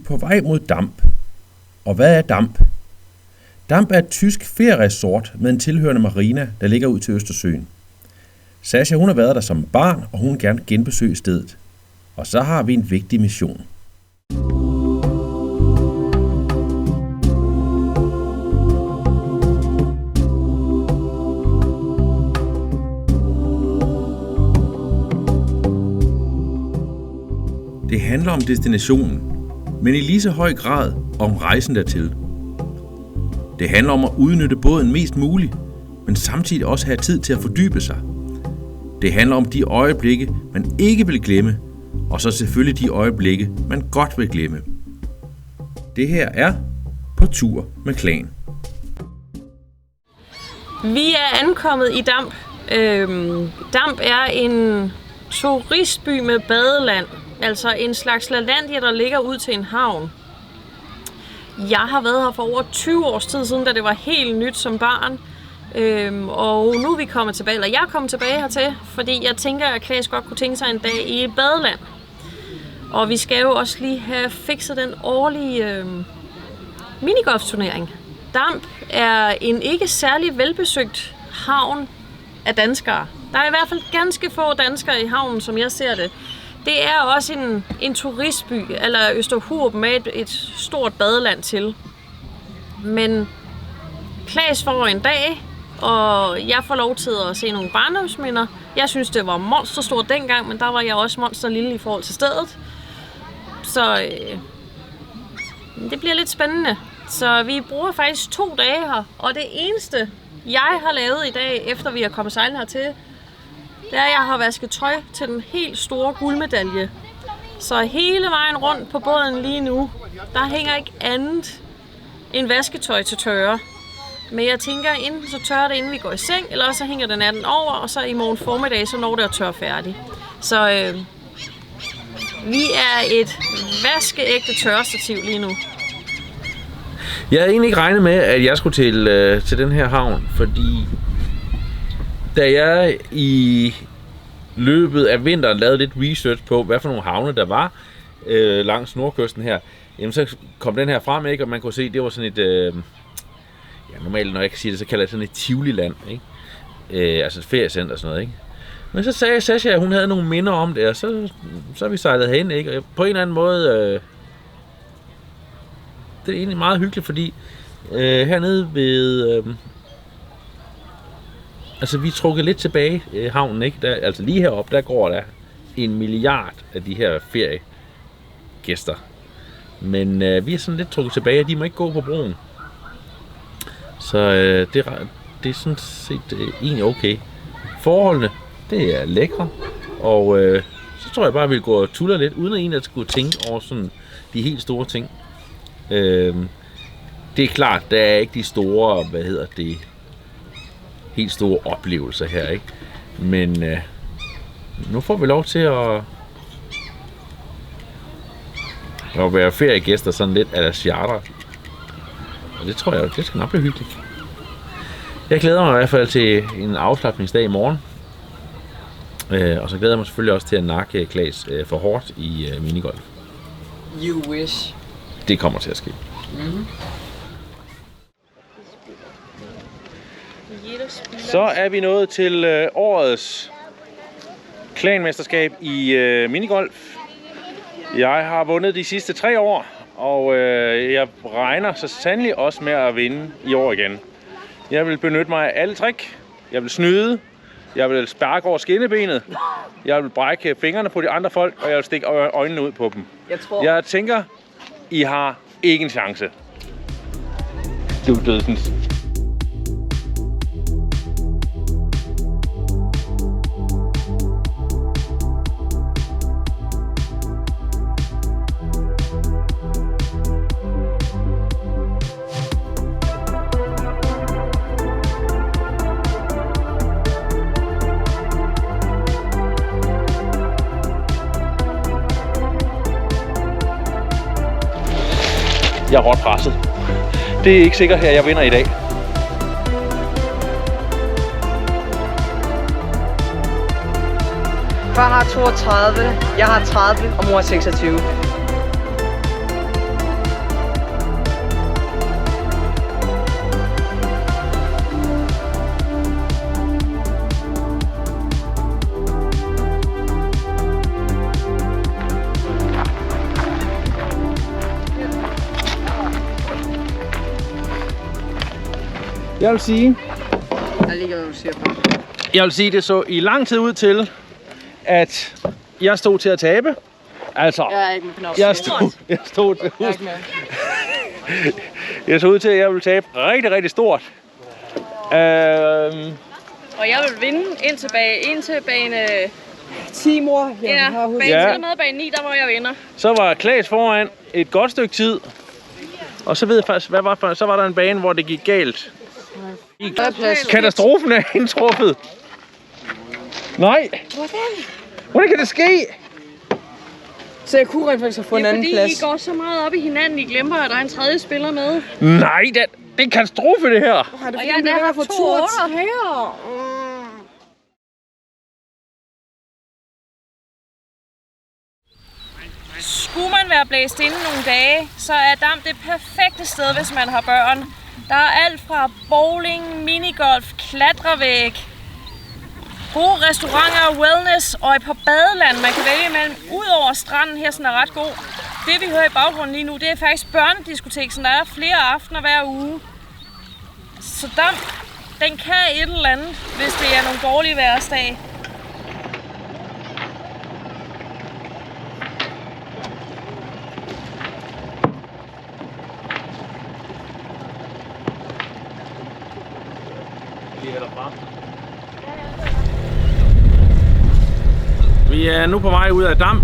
på vej mod Damp. Og hvad er Damp? Damp er et tysk ferieresort med en tilhørende marina, der ligger ud til Østersøen. Sascha, hun har været der som barn, og hun vil gerne genbesøge stedet. Og så har vi en vigtig mission. Det handler om destinationen, men i lige så høj grad om rejsen dertil. Det handler om at udnytte båden mest muligt, men samtidig også have tid til at fordybe sig. Det handler om de øjeblikke, man ikke vil glemme, og så selvfølgelig de øjeblikke, man godt vil glemme. Det her er På tur med Klan. Vi er ankommet i Damp. Damp er en turistby med badeland. Altså en slags LaLandia, der ligger ud til en havn. Jeg har været her for over 20 års tid siden, da det var helt nyt som barn. Og nu er vi kommet tilbage, eller jeg er kommet tilbage hertil, fordi jeg tænker, at Klaas godt kunne tænke sig en dag i et badeland. Og vi skal jo også lige have fikset den årlige minigolfturnering. Damp er en ikke særlig velbesøgt havn af danskere. Der er i hvert fald ganske få danskere i havnen, som jeg ser det. Det er også en turistby, eller Østerhurup med et stort badeland til. Men Klaas får en dag, og jeg får lov til at se nogle barndomsminder. Jeg synes, det var monsterstort dengang, men der var jeg også monsterlille i forhold til stedet. Så det bliver lidt spændende. Så vi bruger faktisk 2 dage her, og det eneste, jeg har lavet i dag, efter vi er kommet sejlende hertil, det er, at jeg har vasket tøj til den helt store guldmedalje. Så hele vejen rundt på båden lige nu, der hænger ikke andet end vasketøj til tørre. Men jeg tænker, enten så tørrer det, inden vi går i seng, eller så hænger det natten over, og så i morgen formiddag, så når det at tørre færdigt. Så vi er et vaskeægte tørrestativ lige nu. Jeg havde egentlig ikke regnet med, at jeg skulle til den her havn, fordi da jeg i løbet af vinteren lavede lidt research på, hvad for nogle havne der var langs nordkysten her, jamen så kom den her frem, ikke? Og man kunne se, det var sådan et, normalt når jeg kan sige det, så kalder jeg det sådan et Tivoli-land, ikke? Altså et feriecenter og sådan noget, ikke? Men så sagde Sascha, at hun havde nogle minder om det, og så er vi sejlet hen, ikke? Og på en eller anden måde, det er egentlig meget hyggeligt, fordi hernede ved, altså vi er trukket lidt tilbage havnen, ikke? Der, altså lige heroppe, der går der 1 milliard af de her feriegæster. Men vi er sådan lidt trukket tilbage, og de må ikke gå på broen. Så det er sådan set egentlig okay. Forholdene, det er lækre, og så tror jeg bare, at vi vil gå og tuller lidt, uden at en, at skulle tænke over sådan de helt store ting. Det er klart, der er ikke de store, helt store oplevelser her, ikke? Men nu får vi lov til at være feriegæster sådan lidt a la charter. Og det tror jeg, det skal nok blive hyggeligt. Jeg glæder mig i hvert fald til en afslapningsdag i morgen. Og så glæder jeg mig selvfølgelig også til at nakke Klaas for hårdt i minigolf. You wish. Det kommer til at ske. Mm-hmm. Så er vi nået til årets klanmesterskab i minigolf. Jeg har vundet de sidste 3 år, og jeg regner så sandelig også med at vinde i år igen. Jeg vil benytte mig af alle trick. Jeg vil snyde. Jeg vil sparke over skinnebenet. Jeg vil brække fingrene på de andre folk, og jeg vil stikke øjnene ud på dem. Jeg tænker, I har ikke en chance. Du dødsens. Jeg er råt presset. Det er ikke sikkert, at jeg vinder i dag. Far har 32, jeg har 30, og mor har 26. Jeg vil sige, Jeg ligger, hvad du siger for. det så i lang tid ud til, at jeg stod til at tabe. Altså, Jeg er ikke med på noget. jeg stod til Jeg er ikke med. jeg så ud til, at jeg ville tabe rigtig, rigtig stort. Og jeg vil vinde indtil bane... Timor. Ja, bane Ja. til og med bane 9, der hvor jeg vinder. Så var Klaas foran et godt stykke tid. Og så ved jeg faktisk, så var der en bane, hvor det gik galt. Katastrofen er indtruffet. Nej. Hvordan kan det ske? Så jeg kunne rent faktisk have fået en anden plads. I går så meget op i hinanden, I glemmer, at der er en tredje spiller med. Nej, det er en katastrofe, det her. Og jeg er der for 2 år her. Skulle man være blæst inde nogle dage, så er Damp det perfekte sted, hvis man har børn. Der er alt fra bowling, minigolf, klatrevæg, gode restauranter, wellness og et par badeland, man kan vælge imellem. Udover stranden her, som er ret god. Det vi hører i baggrunden lige nu, det er faktisk børnediskotek, så der er flere aftener hver uge. Så Damp, den kan et eller andet, hvis det er nogle dårlige vejrsdage. Vi er nu på vej ud af Damp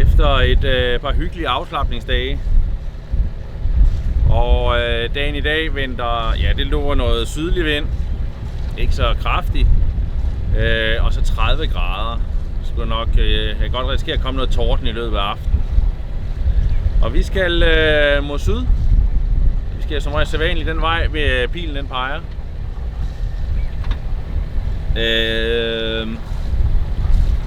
efter et par hyggelige afslapningsdage. Og dagen i dag venter, ja, det lover noget sydlig vind, ikke så kraftig, og så 30 grader. Skulle nok, jeg kan godt risikere at komme noget torden i løbet af aftenen. Og vi skal mod syd. Vi skal som regel sædvanligt den vej, ved pilen den peger.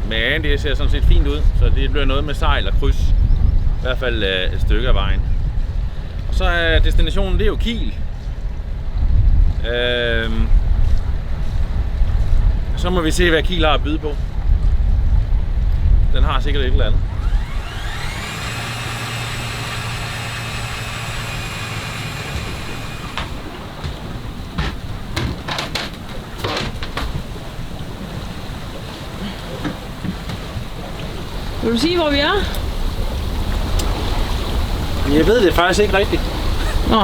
Men det ser sådan set fint ud, så det bliver noget med sejl og kryds. I hvert fald et stykke af vejen. Og så er destinationen, det er jo Kiel. Så må vi se, hvad Kiel har at byde på. Den har sikkert et eller andet. Vil du sige, hvor vi er? Jeg ved det faktisk ikke rigtigt. Nå.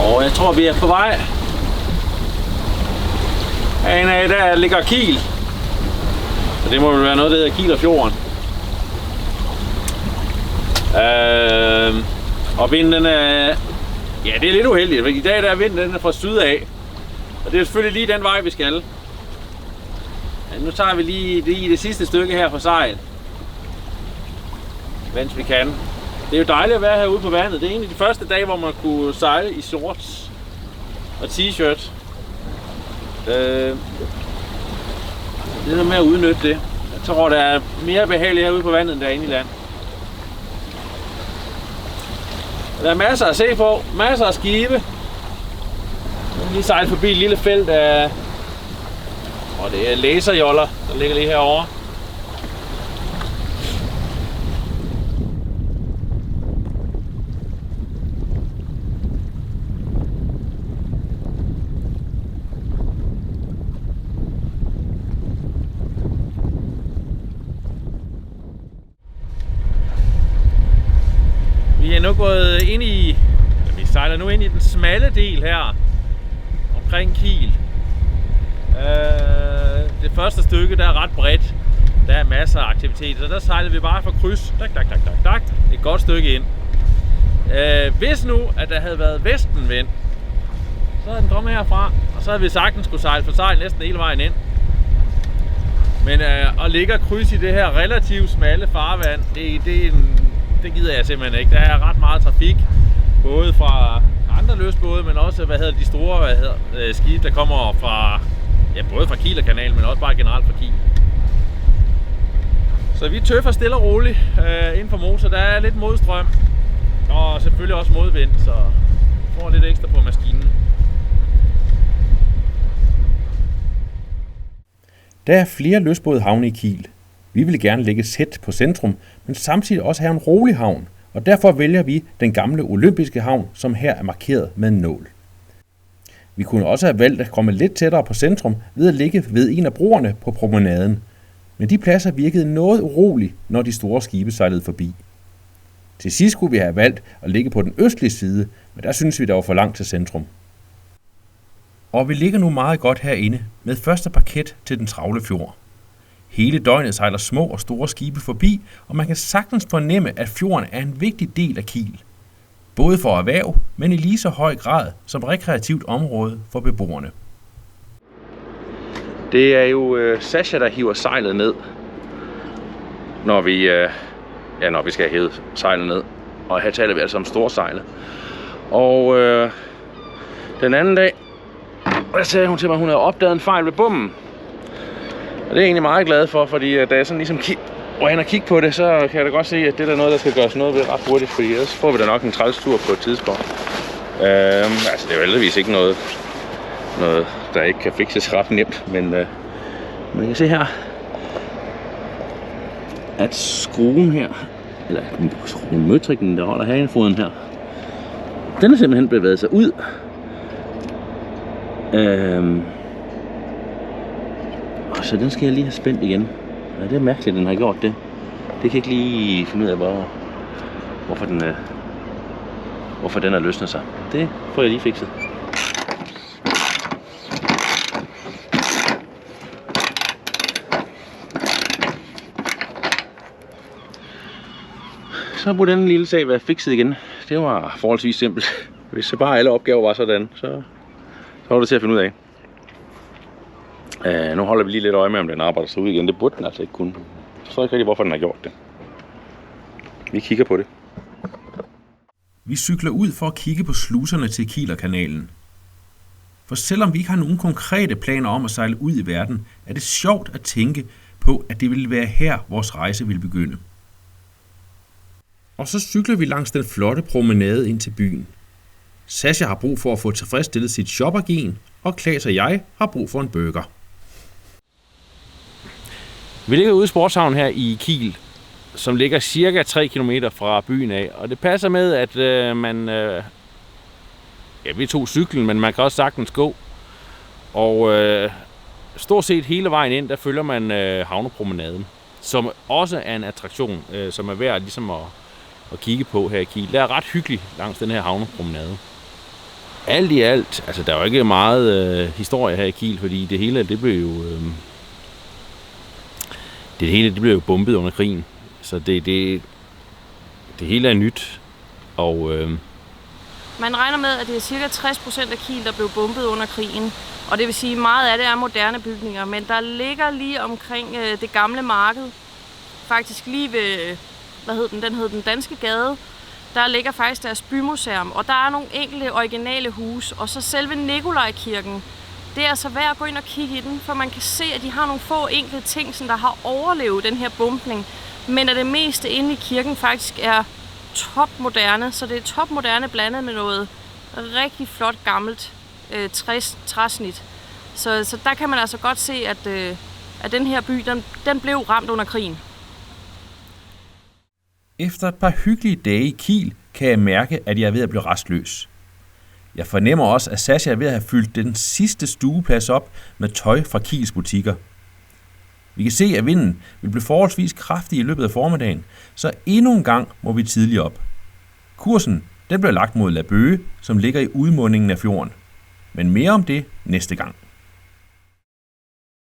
Og jeg tror, vi er på vej. Herinde der ligger Kiel. Så det må vel være noget, der hedder Kiel og Fjorden. Og vinden den er... Ja, det er lidt uheldigt, for i dag der er vinden den er fra syd af. Og det er selvfølgelig lige den vej, vi skal. Ja, nu tager vi lige det sidste stykke her fra sejl. Mens vi kan. Det er jo dejligt at være herude på vandet. Det er en af de første dage, hvor man kunne sejle i shorts og t-shirt. Det er noget med at udnytte det. Jeg tror, der er mere behageligt herude på vandet, end derinde i land. Der er masser at se på. Masser af skibe. Jeg kan lige sejle forbi et lille felt af... Og det er laserjoller, der ligger lige herovre. Vi er nu gået ind i... Vi sejler nu ind i den smalle del her omkring Kiel. Det første stykke, der er ret bredt. Der er masser af aktiviteter, så der sejlede vi bare for kryds. Tak. Et godt stykke ind. Hvis nu, at der havde været vestenvind, så havde den kommet herfra, og så havde vi sagtens skulle sejle for sejl næsten hele vejen ind. Men at ligge og krydse i det her relativt smalle farvand, det gider jeg simpelthen ikke. Der er ret meget trafik, både fra andre løsbåde, men også de store skibe, der kommer fra, ja, både fra Kielerkanalen, men også bare generelt fra Kiel. Så vi tøffer stille og roligt inden for motor. Der er lidt modstrøm, og selvfølgelig også modvind, så får lidt ekstra på maskinen. Der er flere løsbådehavne i Kiel. Vi vil gerne ligge tæt på centrum, men samtidig også have en rolig havn, og derfor vælger vi den gamle olympiske havn, som her er markeret med en nål. Vi kunne også have valgt at komme lidt tættere på centrum ved at ligge ved en af broerne på promenaden, men de pladser virkede noget uroligt, når de store skibe sejlede forbi. Til sidst skulle vi have valgt at ligge på den østlige side, men der synes vi, der var for langt til centrum. Og vi ligger nu meget godt herinde med første parket til den travle fjord. Hele døgnet sejler små og store skibe forbi, og man kan sagtens fornemme, at fjorden er en vigtig del af Kiel. Både for erhverv, men i lige så høj grad som rekreativt område for beboerne. Det er jo Sascha, der hiver sejlet ned, når vi skal hæve sejlet ned. Og her taler vi altså om storsejlet. Og den anden dag, der sagde hun til mig, at hun havde opdaget en fejl ved bommen. Og det er jeg egentlig meget glad for, fordi da jeg sådan ligesom går hen og kigger på det, så kan jeg da godt se, at det er noget, der skal gøres noget ved ret hurtigt, fordi ellers får vi da nok en trælstur på et tidspunkt. Altså det er jo heldigvis ikke noget, der ikke kan fikses ret nemt, men man kan se her, at skruen her, eller møtrikken, der holder hanefoden her, den er simpelthen bevæget sig ud. Og så den skal jeg lige have spændt igen. Ja, det er mærkeligt, at den har gjort det. Det kan jeg ikke lige finde ud af, hvorfor den er løsnet sig. Det får jeg lige fikset. Så burde den lille sag være fikset igen. Det var forholdsvis simpelt. Hvis så bare alle opgaver var sådan, så var det til at finde ud af. Nu holder vi lige lidt øje med, om den arbejder sig ud igen. Det burde den altså ikke kunne. Jeg forstår ikke rigtig, hvorfor den har gjort det. Vi kigger på det. Vi cykler ud for at kigge på sluserne til Kielerkanalen. For selvom vi ikke har nogen konkrete planer om at sejle ud i verden, er det sjovt at tænke på, at det ville være her, vores rejse ville begynde. Og så cykler vi langs den flotte promenade ind til byen. Sascha har brug for at få tilfredsstillet sit shoppergen, og Klaas og jeg har brug for en burger. Vi ligger ude i Sportshavn her i Kiel, som ligger cirka 3 km fra byen af. Og det passer med, at vi tog cyklen, men man kan også sagtens gå. Og stort set hele vejen ind, der følger man havnepromenaden, som også er en attraktion, som er værd ligesom at kigge på her i Kiel. Det er ret hyggeligt langs den her havnepromenade. Alt i alt, altså der er jo ikke meget historie her i Kiel, fordi det hele, det blev jo bombet under krigen. Så det hele er nyt, og man regner med, at det er cirka 60% af Kiel, der blev bombet under krigen. Og det vil sige, at meget af det er moderne bygninger, men der ligger lige omkring det gamle marked, faktisk lige ved, den hed den Danske Gade, der ligger faktisk deres bymuseum, og der er nogle enkelte originale huse, og så selve Nikolajkirken, det er altså værd at gå ind og kigge i den, for man kan se, at de har nogle få enkelte ting, som der har overlevet den her bombning, men at det meste inde i kirken faktisk er topmoderne, så det er topmoderne blandet med noget rigtig flot gammelt træsnit. Så der kan man altså godt se, at den her by, den blev ramt under krigen. Efter et par hyggelige dage i Kiel, kan jeg mærke, at jeg er ved at blive rastløs. Jeg fornemmer også, at Sascha er ved at have fyldt den sidste stueplads op med tøj fra Kiels butikker. Vi kan se, at vinden vil blive forholdsvis kraftig i løbet af formiddagen, så endnu en gang må vi tidligt op. Kursen den bliver lagt mod La Bøge, som ligger i udmundingen af fjorden. Men mere om det næste gang.